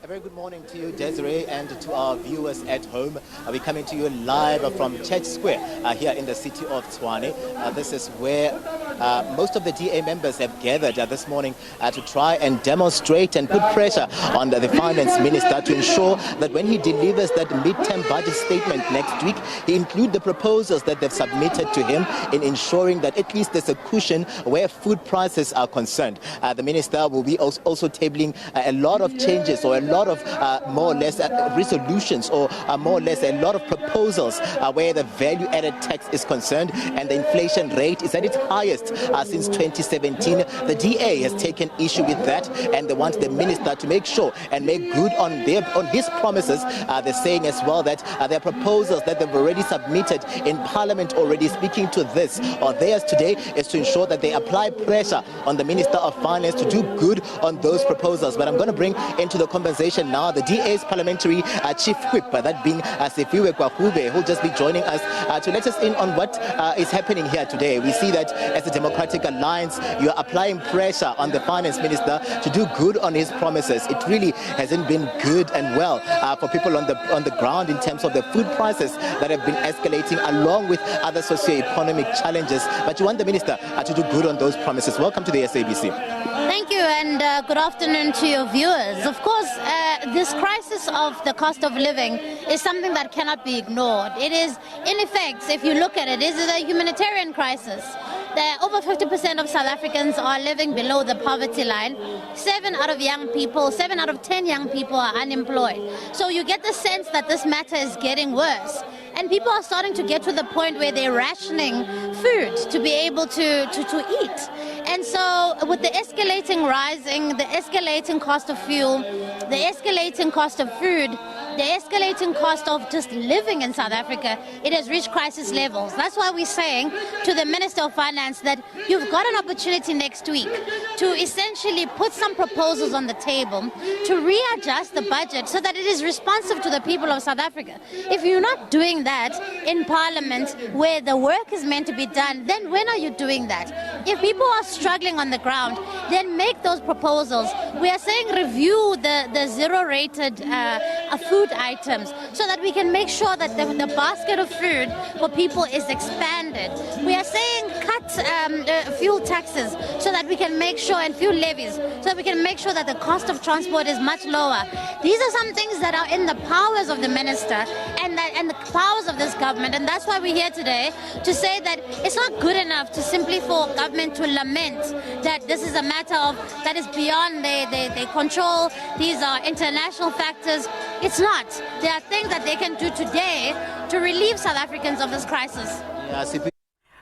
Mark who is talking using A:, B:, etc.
A: A very good morning to you, Desiree, and to our viewers at home. We're coming to you live from Church Square here in the city of Tshwane. This is where most of the DA members have gathered this morning to try and demonstrate and put pressure on the finance minister to ensure that when he delivers that mid-term budget statement next week, he include the proposals that they've submitted to him in ensuring that at least there's a cushion where food prices are concerned. The minister will be also tabling a lot of changes or a lot of more or less resolutions or more or less a lot of proposals where the value-added tax is concerned, and the inflation rate is at its highest since 2017. The DA has taken issue with that, and they want the minister to make sure and make good on his promises. They're saying as well that their proposals that they've already submitted in Parliament already, speaking to this or theirs today, is to ensure that they apply pressure on the Minister of Finance to do good on those proposals. But I'm going to bring into the conversation now the DA's parliamentary chief whip, that being Sefiwe Kwahube, who'll just be joining us to let us in on what is happening here today. We see that as a Democratic Alliance, you're applying pressure on the finance minister to do good on his promises. It really hasn't been good and well for people on the ground in terms of the food prices that have been escalating, along with other socio-economic challenges. But you want the minister to do good on those promises. Welcome to the SABC.
B: Thank you, and good afternoon to your viewers. Of course, this crisis of the cost of living is something that cannot be ignored. It is, in effect, if you look at it, is a humanitarian crisis. Over 50% of South Africans are living below the poverty line. 7 out of 10 young people are unemployed. So you get the sense that this matter is getting worse. And people are starting to get to the point where they're rationing food to be able to eat. And so with the escalating the escalating cost of fuel, the escalating cost of food, the escalating cost of just living in South Africa, it has reached crisis levels. That's why we're saying to the Minister of Finance that you've got an opportunity next week to essentially put some proposals on the table to readjust the budget so that it is responsive to the people of South Africa. If you're not doing that in Parliament where the work is meant to be done, then when are you doing that? If people are struggling on the ground, then make those proposals. We are saying review the zero-rated food items so that we can make sure that the basket of food for people is expanded. We are saying cut fuel taxes so that we can make sure, and fuel levies, so that we can make sure that the cost of transport is much lower. These are some things that are in the powers of the minister and the powers of this government, and that's why we're here today to say that it's not good enough to simply for government to lament that this is a matter of that is beyond their control. These are international factors. It's not. There are things that they can do today to relieve South Africans of this crisis.
A: Yeah,